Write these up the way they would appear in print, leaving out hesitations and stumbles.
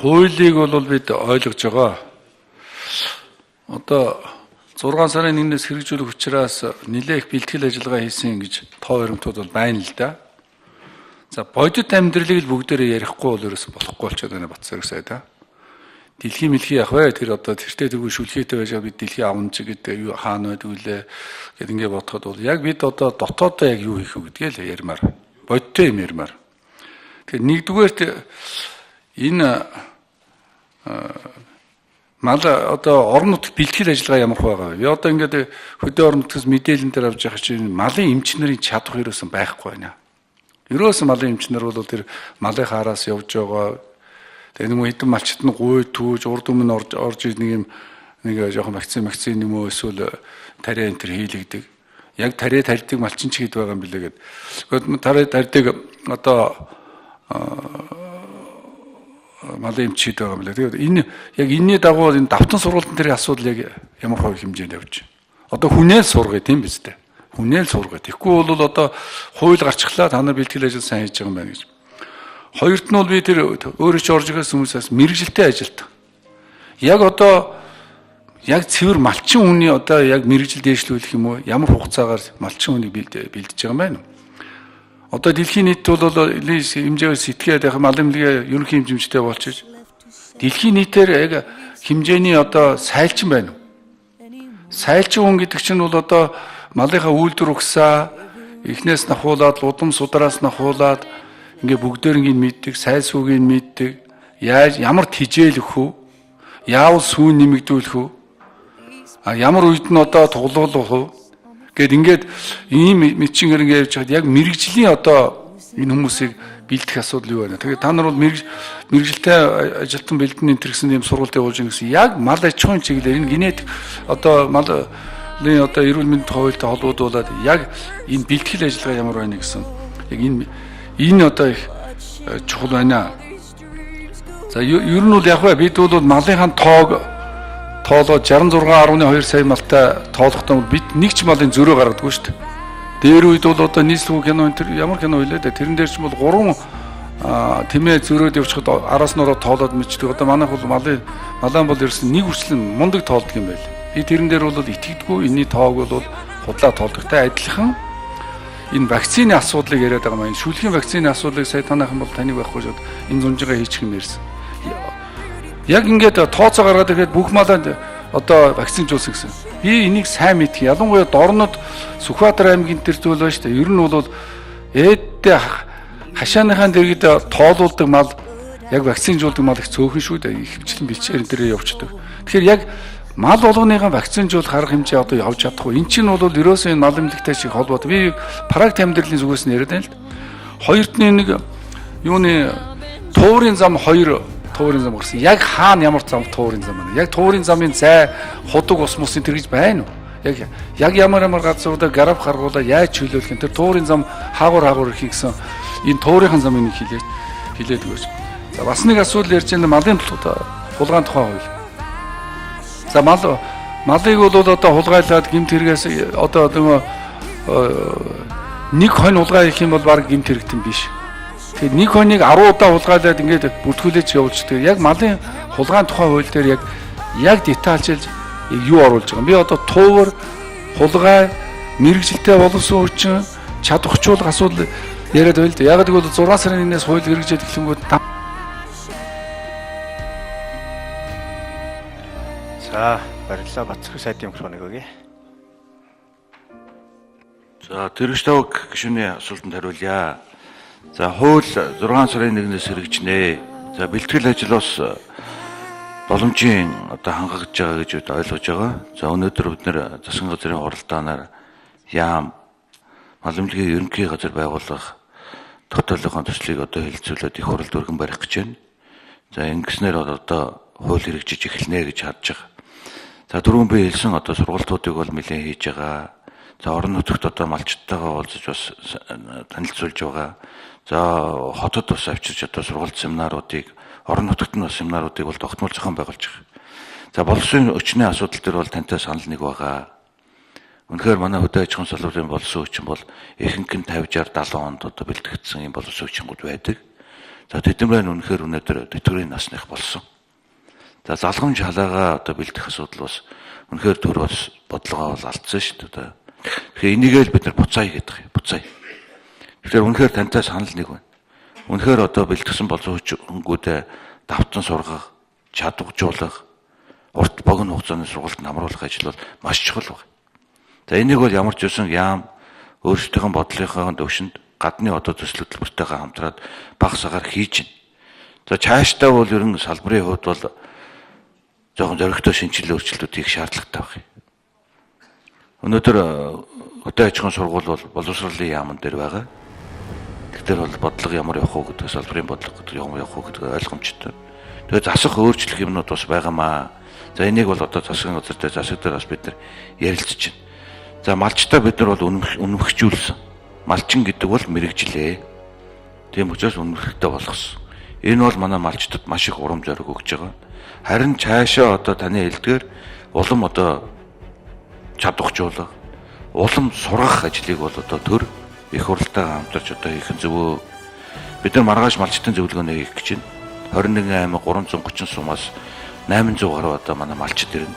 хуулийг бол бид ойлгож байгаа. Одоо 6 сарын 1-ээс хэрэгжүүлэх учраас нэлээх бэлтгэл ажиллагаа хийсэн гэж тоо баримтууд бол байна л да. За бодит амьдралыг л бүгдээрээ ярихгүй бол ерөөс болохгүй болчиход байна Батсараг сайда. Дэлхийн мэлхий явах вэ? Тэр одоо тэртээ тэгвэл шүлхээтэй байж байгаа бид дэлхийн авамж гэдэг юу хаана байдаг вүлээ гэд ингэ бодоход бол яг бид одоо дотоодоо яг юу хийх вэ гэдгээ л ярмаар. Бодиттой юм ярмаар. Тэгэхээр нэгдүгээрт энэ мал одоо орон нутгийн бэлтгэл ажиллагаа ямар байгаа вэ? Би одоо ингээд хөдөө орон нутгаас мэдээлэл дээр авч байгаа чинь малын эмч нарын чадах ерөөсөн байхгүй байна. Ерөөсөн малын эмч нар бол тэр малын хаараас явж байгаа. Тэгээ нэг хэдэн малчт нь гуй түүж урд өмнө орж нэг жоохон вакцин юм уу эсвэл тариа энэ төр хийлэгдэг. Яг тариа тарьдаг малчин ч хэд байгаа юм билээ гэд. Тариа тарьдаг одоо малын эмчид байгаа юм лээ. Тэгээд энэ яг энэний дагуу энэ давтан сургалтын тэрийн асуудал яг ямар хувь хэмжээнд явж байна. Одоо хүнээл сургая тийм биз дээ. Хүнээл сургая. Тэгэхгүй бол одоо хууль гарчихлаа та нар бэлтгэл ажил сайн хийж байгаа юм байна гэж. Хоёрт нь бол би тэр өөрөө ч орж байгаас хүмүүсээс мэрэгжилтэй ажилт. Яг одоо яг цэвэр малчин хүний одоо яг мэрэгжил дээшлүүлэх юм уу? Ямар хугацаагаар малчин хүнийг бэлдэж байгаа юм байна уу? Одоо дэлхийн нийт бол хэмжээгээр сэтгээд яг малын эмнэлгийн ерөнхий хэмжээчтэй болчих. Дэлхийн нийтээр яг хэмжээний одоо сайлчин байна уу? Сайлчин хүн гэдэг чинь бол одоо малынхаа үйлдвэр угсаа эхнээс нь хуулаад, удам судраас нь хуулаад ингээ бүгдээр ингэ мэддэг, сайн сүүгийг мэддэг. Яаж ямар тижээлэх вэ? Яавал сүүн нэмэгдүүлэх вэ? Ямар үед нь одоо туглуулах вэ? Гэт ингээд ийм мэдчингээр ингэ явж хаад яг мэрэгжлийн одоо энэ хүмүүсийг бэлдэх асуудал юу байна? Тэгээд та нар бол мэрэгжилтэй ажилтан бэлдэн энэ гэсэн юм сургалт явуулж байгаа гэсэн. Яг мал аж ахуйн чиглэлээр энэ генетик одоо малын одоо эрүүл мэндийн хуультай холбогдуулаад яг энэ бэлтгэл ажиллагаа ямар байна гэсэн. Яг энэ одоо их чухал байна. За ер нь бол яг бид бол малынхаа тоолоод 66.2 сая малтай тоолохдоо бид нэг ч малын зөрөө гаргадаггүй шүү дээ. Дээр үед бол одоо нийслэг кино энэ ямар кино хэлээ дээ. Тэрэн дээр ч бол 3 тэмээ зөрөөд явчихад араас нь ороод тоолоод мэдчихдэг. Одоо манайх бол малаан бол ерөөсөн нэг хүрчлэн мундаг тоолдог юм байл. Би тэрэн дээр бол итгэдэггүй. Энэний тоог бол худлаа тоолдогтай адилхан энэ вакцины асуудлыг яриад байгаа маань шүлхийн вакцины асуудлыг сая танайхан бол таныг байхгүй шууд энэ зунжигаа хийчих юм ярьсан. Яг ингээд тооцоо гаргаад ирэхэд бүх малаа одоо вакцинжуулсан гэсэн. Би энийг сайн мэдхий. Ялангуяа Дорнод Сүхбаатар аймгийн тэр зүйл байна шүү дээ. Ер нь бол ээдтэй хашааныхаа дэргэд тоолуулдаг мал яг вакцинжуулдаг мал их цөөхөн шүү дээ. Хөвчлэн бэлчээр энэ явчихдаг. Тэгэхээр яг мал болгоныхаа вакцинжуулах арга хэмжээ одоо явж чадахгүй. Эн чинь бол ерөөсөө энэ мал эмнэлэгтэй шиг холбоотой. Би практик амьдралын зүгээс нь яриад байна л да. Хоёрт нь нэг юуны туурын зам туурын зам гарсан. Яг хаана ямар зам туурын зам байна? Яг туурын замын зай худаг ус мусын тэр гэж байна уу? Яг ямар газруудаа гарав харгуулаа яаж чөлөөлөх юм? Тэр туурын зам хаагур их гэсэн энэ туурынхан замын нэг хилээд өгөөч. За бас нэг асуудал ярьж байгаа малын хулгаан тухай хууль. За малыг бол одоо хулгайлаад гэмт хэрэгээс одоо нэг хонь хулгай хийх юм бол баг гэмт хэрэгтэн биш. Тэгэхээр нэг хоньыг 10 удаа хулгайлаад ингээд бүртгүүлж явуулчихдаг. Яг малын хулгаан тухай хууль дээр яг детальчилж юу оруулж байгаа юм. Би одоо туувар, хулгай, мэрэгжилтэй боловсон хүчин, чадварчуулах асуудал яриад байл да. Яг гэвэл 6 сарын 1-ээс хууль хэрэгжээд эхлэнгүүт За барилла Батсараг сайдын микрофоныг өгье. За тэрэгчтэйг гишүүний асуултанд хариулъя. За хууль 6 сарын 1-ээс хэрэгжинэ. За бэлтгэл ажил бас боломжийн одоо хангаж байгаа гэж ойлгож байгаа. За өнөөдөр бид нэр засгийн газрын хуралдаанаар яам мал эмнэлгийн ерөнхий газар байгуулах тогтоолын төслийг одоо хэлэлцүүлээд их хуралд өргөн барих гэж байна. За ингэснээр одоо хууль хэрэгжиж эхэлнэ гэж харж байгаа. За түрүүн би хэлсэн одоо сургалтуудыг бол нэлээд хийж байгаа. За орон нутагт одоо малчтайгаа уулзаж бас танилцуулж байгаа. За хотод бас авчирч одоо сургалт семинаруудыг орон нутагт нь бас семинаруудыг бол тогтмол зохион байгуулж байгаа. За боловсон өчнөө асуудал төр бол тантай санал нэг байгаа. Үнэхээр манай хөдөө аж ахуйн салбарын боловсон хүчин бол ихэнх нь 50, 60, 70 онд одоо бэлтгэгдсэн юм боловсон хүчингүүд байдаг. За тэднэрээ үнэхээр өнөөдөр тэтгэврийн насных болсон. За залгамж халаагаа одоо бэлдэх асуудал бас үнэхээр төр бас бодлогоо бол алдсан шүү дээ. Тэгэхээр энийгээ л бид нар буцаая гэдэг юм. Буцаая. Тэгэхээр үнэхээр тантай санал нэг байна. Үнэхээр одоо бэлтгэсэн боловсролчгүүдээ давтан сургах, чадваржуулах, урт богино хугацааны сургалтанд амруулах ажил бол маш чухал байна. За энийг бол ямар ч үсэн яам өөрсдийнхөө бодлогынхаа төвшөнд гадны одоо төсөл хөтөлбөртэйгээ хамтраад баг сагаар хийж байна. За цаашдаа бол ерөн салбарын хувьд бол жоохон зоригтой шинжилгээ өөрчлөлтүүд хийх шаардлагатай байна. Өнөөдөр хөдөө аж ахуйн сургууль бол боловсролын яамн дээр байгаа. Тэгэхээр бол бодлого ямар явах уу гэдэг салбарын бодлого гэдэг ямар явах уу гэдэг ойлгомжтой. Тэгээд засах өөрчлөх юмнууд бас байгаамаа. За энийг бол одоо засгийн газар дээр засаг дээр бас бид нар ярилцж байна. За малчтаа бид нар бол үнэмхжүүлсэн. Малчин гэдэг бол мэрэгжилээ. Тийм учраас үнэмхтэй болгосон. Энэ бол манай малчтад маш их урам зориг өгч байгаа. Харин цаашаа одоо таны хэлдгээр улам одоо чадваржуулах, улам сургах ажлыг бол одоо төр их хурлтайгаа хамтарч одоо хийх зөвөө. Бид нар маргааш малчтын зөвлөгөөнөө хийх гэж байна. 21 аймаг 330 сумаас 800 гаруй одоо манай малчд ирнэ.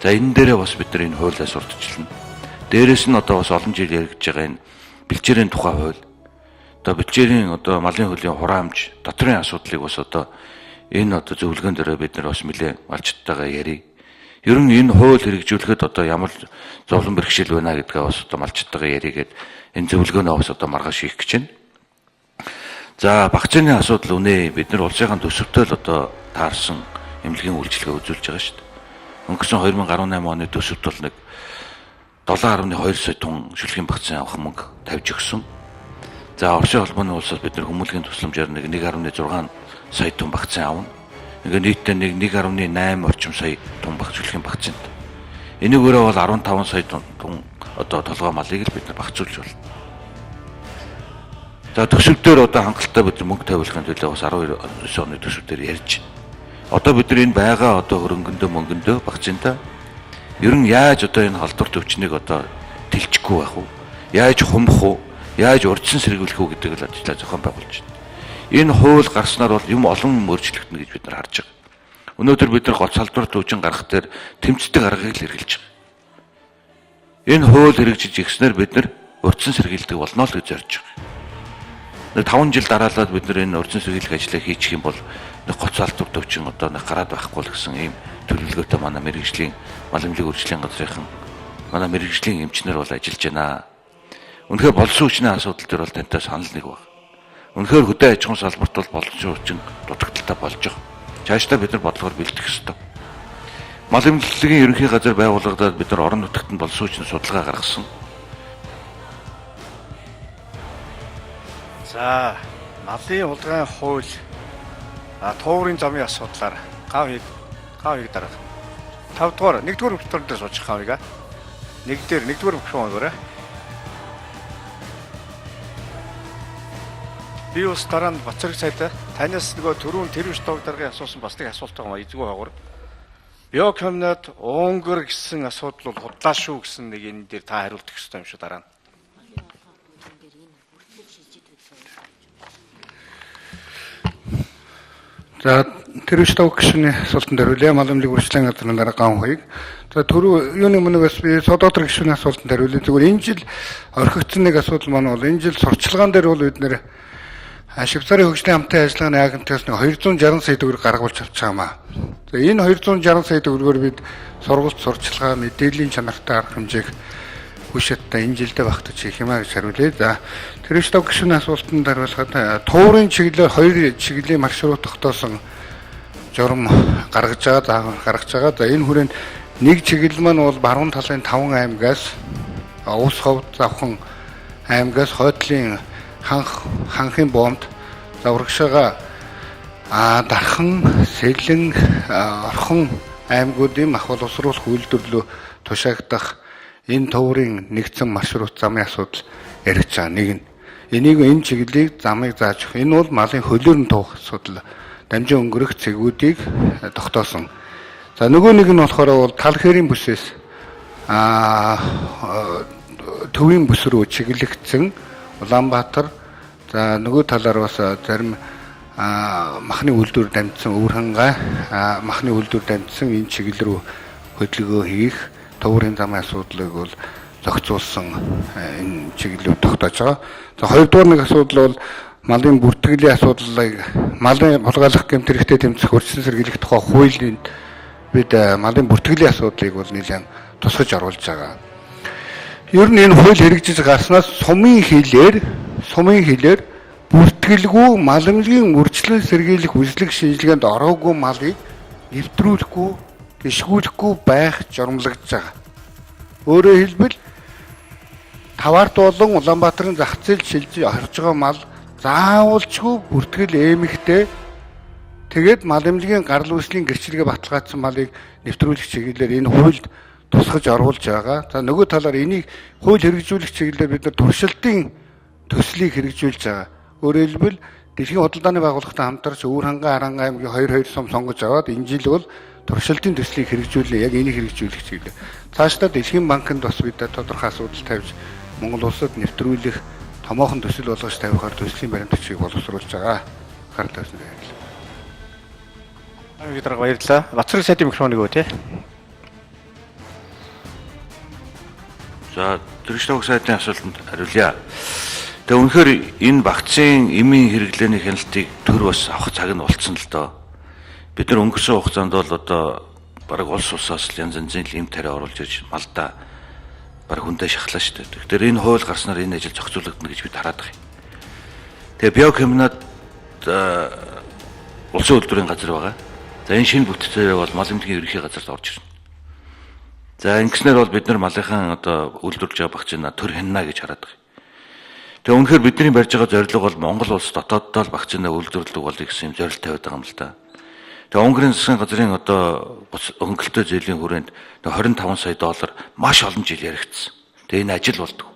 За энэ дээрээ бас бид нар энэ хуулиас сурталчилна. Дээрээс нь одоо бас олон жил яригдж байгаа энэ бэлчээрийн тухай хууль. Одоо бэлчээрийн одоо малын хөлийн хураамж, дотрын асуудлыг бас одоо энэ одоо зөвлөгөөн дээр бид нар бас нэлээд малчдтайгаа ярив. Ер нь энэ хууль хэрэгжүүлэхэд одоо ямар зовлон бэрхшээл байна гэдгээ бас одоо малчдтайгаа яригээд энэ зөвлөгөөнөө бас одоо маргааш хийх гэж байна. За багцааны асуудал үнэ бид нар улсынхаа төсөвтэй л одоо таарсан эмнэлгийн үйлчилгээ үзүүлж байгаа шүү дээ. Өнгөрсөн 2018 оны төсөвт бол нэг 7.2 сая тонн шүлгийн багцан авах мөнгө тавьж өгсөн. За Оросын холбооны улсаас бид нар хүмүүлгийн тусламжаар нэг 1.6 сая тонн багцан авна. Ингээ нийтдээ 1.8 орчим сая тонн шүлгийн багцанд. Энийгээрээ бол 15 сая тонн одоо толгой малыг л бид нар багцуулж байна. За төсөвдөр одоо хангалттай бид мөнгө тавиулахын төлөө бас 12 оны төсөвдөр ярьж байна. Одоо бид нар энэ байгаа одоо хөрөнгөндөө мөнгөндөө багцынтаа ер нь яаж одоо энэ халдвар төвчнийг одоо тэлчихгүй байх вэ? Яаж хумбах вэ? Яаж урдсан сэргийлэх үү гэдэг л ажлаа зохион байгуулж байна. Энэ хууль гарснаар бол юм олон өөрчлөгдөнө гэж бид нар харж байгаа. Өнөөдөр бид нар гол салбар төвчин гаргах дээр тэмцдэг аргыг л хэрэгжилж байгаа. Энэ хууль хэрэгжиж ирснээр бид нар урдсан сэргийлдэг болно л гэж зорж байгаа. 5 жил дараалаад бид нар энэ урдсан сэргийлэх ажлыг хийчих юм бол нэг гоц салбар төвчин одоо нэг гараад байхгүй л гэсэн ийм төлөвлөгөөтэй манай мэрэгжлийн малымлыг үржлийн газрынхан манай мэрэгжлийн эмчнэр бол ажиллаж байна. Үнэхээр болсон хүчний асуудал дээр бол тантай санал нэг баг. Үнэхээр хөдөө аж ахуйн салбарт бол боломжтой хүчин дутагдaltaй болж байгаа. Цаашдаа бид нар бодлогоор бэлдэх ёстой. Мал эмнэлгийн ерөнхий газар байгуулагдаад бид нар орон нутагт болсон хүчний судалгаа гаргасан. За малын хулгайн хууль туурын замын асуудлаар гав хийг дараа 5 дугаар 1-р бүлгээр дээр суучих гавыг 1-р бүлгээр би ус дараа нь Бацраг сайдаа танаас нөгөө түрүүн тэрвш тог даргын асуусан бас нэг асуулт байгаа эзгүй хаагур биокомнод Унгар гэсэн асуудал бол худлаа шүү гэсэн нэг энэ дээр та хариулт өгөх юм шүү дараа нь. За тэрвш тог гişүний асуултанд хариулъя. Малымлыг үржлийн газрын дараа ган хоёг. За түрүү юуны мөнөөс би Содотор гişүний асуултанд хариулъя. Зүгээр энэ жил орхигдсон нэг асуудал маань бол энэ жил сурчлагаан дээр бол бид нэр Швейцарын хөгжлийн хамтын ажиллагааны агентаас 260 сая төгрөг гаргуулж авч байгаамаа. За энэ 260 сая төгрөгөөр бид сургалт сурчлагаа мэдээллийн чанартай арга хэмжээг хүчтэй энэ жилдээ багтаж хийх юмаа гэж хариулъя. За тэрвш тог гişүний асуултанд хариулахад туурын чиглэлээр 2 чиглэлийн маршрут тогтоосон журам гаргаж байгаа. За энэ хүрээнд нэг чиглэл маань бол баруун талын 5 аймагаас Ус ховд завхан аймагаас Хойдлын ханхын боомд урагшаага дархан сэлэн орхон аймагуудын мах боловсруулах үйлдвэрлэлөө тушаагдах энэ төврийн нэгдсэн маршрут замын асуудал яригдж байгаа. Энийг энэ чиглэлийг замыг зааж өгөх. Энэ бол малын хөлөөр нь туух асуудал. Дамжин өнгөрөх цэгүүдийг тогтоосон. За нөгөө нэг нь болохоор бол тал хэрийн бүсээс төвийн бүс рүү чиглэгдсэн Улаанбаатар за нөгөө талаар бас зарим махны үйлдвэр дамжсан өвөрхангай махны үйлдвэр дамжсан энэ чиглэл рүү хөдөлгөөн хийх төвөрийн замын асуудлыг бол зохицуулсан энэ чиглэлүүд тогтоож байгаа. За хоёрдугаар нэг асуудал бол малын бүртгэлийн асуудлыг малын хулгайлах гэмтэрхтэй тэмцэх хөрчин сэргийлэх тухай хуулинд бид малын бүртгэлийн асуудлыг бол нэлээд тусгаж оруулж байгаа. Ер нь энэ хууль хэрэгжиж гарснаас сумын хилээр бүртгэлгүй маламжийн үржилэн сэргийлэх үзлэг шинжилгээнд ороогүй малыг нэвтрүүлэхгүй, гიშгүүлэхгүй байх журамлагдж байгаа. Өөрөөр хэлбэл Таваарт болон Улаанбаатарын зах зээл шилжиж орж байгаа мал заавалчгүй бүртгэл эмхтэй тэгээд маламжийн гарал үүслийн гэрчлэгээ баталгаажсан малыг нэвтрүүлэх чиглэлээр энэ хуульд тусгаж оруулж байгаа. За нөгөө талаар энийг хууль хэрэгжүүлэх чиглэлээр бид нар туршилтын төслийг хэрэгжүүлж байгаа. Өөрөөр хэлбэл Дэлхийн худалдааны байгууллагатай хамтарч Өвөрхангай, Харанхай аймгийн 2 сум сонгож аваад энэ жил бол туршилтын төслийг хэрэгжүүлнэ. Яг энийг хэрэгжүүлэх чиглэл. Цаашдаа Дэлхийн банкнд бас бид тодорхой асуудал тавьж Монгол улсад нэвтрүүлэх томоохон төсөл болгож тавихаар төслийн баримтчийг боловсруулж байгаа. Харж тавьсан баярлалаа. Аймгийн дарга баярлалаа. Бацраг сайдын микрофоныг өгөө тий. За Төрөштэй сайдын асуултанд хариулъя. Тэгээ үнэхээр энэ вакцины эмийн хэрэглээний хяналтыг төр бас авах цаг нь болцсон л доо. Бид нар өнгөрсөн хугацаанд бол одоо бараг улс улсаас л янз янзын эм тариа оруулж ирж малдаа бараг хүндээ шахлаа шүү дээ. Тэгэхээр энэ хууль гарснаар энэ ажил зохицуулагдана гэж бид хараад байгаа юм. Тэгээ биокомбинат улсын үйлдвэрийн газар байгаа. За энэ шинэ бүтцээр бол мал эмнэлгийн ерөнхий газарт орж ирнэ. За ингэснээр бол бид нар малынхан одоо үйлдвэрлэж байгаа вакцина төр хянана гэж хараад байгаа. Тэгээ үнэхээр бидний барьж байгаа зорилго бол Монгол улс дотооддоо л вакцина үйлдвэрлэдэг болъё гэсэн юм зорилт тавиад байгаа юм л да. Тэгээ Унгарын засгийн газрын одоо хөнгөлөлтөө зээлийн хүрээнд $25 сая маш олон жил яригдсан. Тэгээ энэ ажил болдог.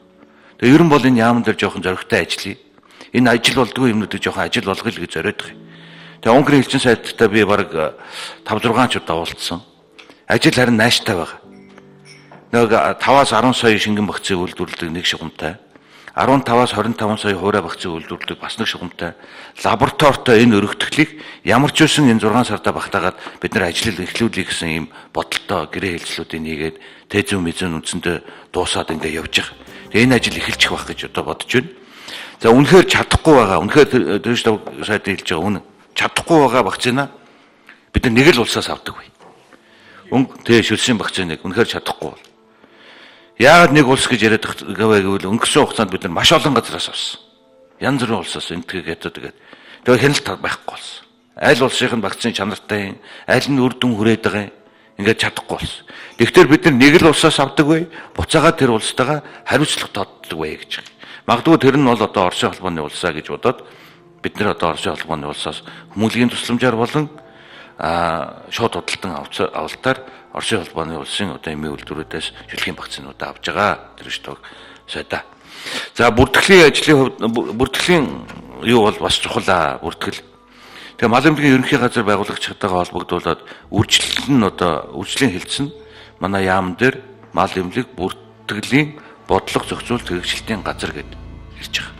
Тэгээ ер нь бол энэ яамн дээр жоохон зоригтой ажиллая. Энэ ажил болдгоо юмнуудыг жоохон ажил болгоё л гэж зориод байгаа юм. Тэгээ Унгарын элчин сайдтай би бараг 5-6 ч удаа уулзсан. Ажил харин нааштай байгаа. Нэг 5-10 сая шингэн вакцины үйлдвэрлэдэг нэг шугамтай. 15-25 сая хуурай вакцины үйлдвэрлэдэг бас нэг шугамтай. Лабораторитой энэ өргөтгөлийг ямар ч үсэн энэ 6 сартаа багтаагаад бид нар ажил эхлүүлэх гэсэн юм бодолтой гэрээ хэлцлүүдийг нэгээд тэзэн мэзэн үндсэндээ дуусаад ингэ явж байгаа. Тэгээ энэ ажил эхэлчих байх гэж одоо бодож байна. За үнэхээр чадахгүй байгаа. Үнэхээр Төрөштэй сайдын хэлж байгаа үнэн. Чадахгүй байгаа вакцина бид нар нэг л улсаас авдаг бай. Тэгээ шүлсийн вакциныг үнэхээр чадахгүй бол. Яагаад нэг улс гэж яриад байгаа гэвэл өнгөрсөн хугацаанд бид нар маш олон газраас авсан. Янз бүрийн улсаас энтгийг ятод тэгээд тэгээ хяналт байхгүй болсон. Аль улсынх нь вакцины чанартай, аль нь үр дүн хүрээд байгаа юм ингээд чадахгүй болсон. Тэгэхээр бид нар нэг л улсаас авдаг бай, буцаагаад тэр улстайгаа хариуцлага тооддог бай гэж. Магадгүй тэр нь бол одоо Оросын холбооны улсаа гэж бодоод бид нар одоо Оросын холбооны улсаас хүмүүлийн тусламжаар болон шууд худалдан авалтаар Оросын холбооны улсын одоо эмийн үйлдвэрүүдээс шүлгийн вакцинуудаа авж байгаа. Төрөштэй сайдаа. За бүртгэлийн ажлын хувьд бүртгэлийн юу бол бас чухал бүртгэл. Тэгээ мал эмнэлгийн ерөнхий газар байгуулагчдаа холбогдуулаад үржилэн хэлсэн манай яам дээр мал эмнэлэг бүртгэлийн бодлого зохицуулт хэрэгжилтийн газар гэд ирж байгаа.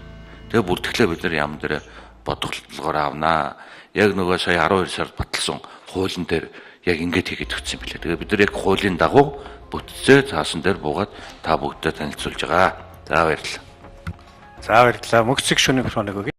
Тэгээ бүртгэлээ бид нар яам дээр бодлогоор авнаа. Яг нөгөө сая 12 сард баталсан хуулийн дээр яг ингэж хийгээд өгсөн юм билээ. Тэгээ бид нар яг хуулийн дагуу бүтцээ цаасан дээр буугаад та бүгдээ танилцуулж байгаа. За баярлалаа. За баярлалаа. Мөнх цэг шөнийн микрофоныг өгье.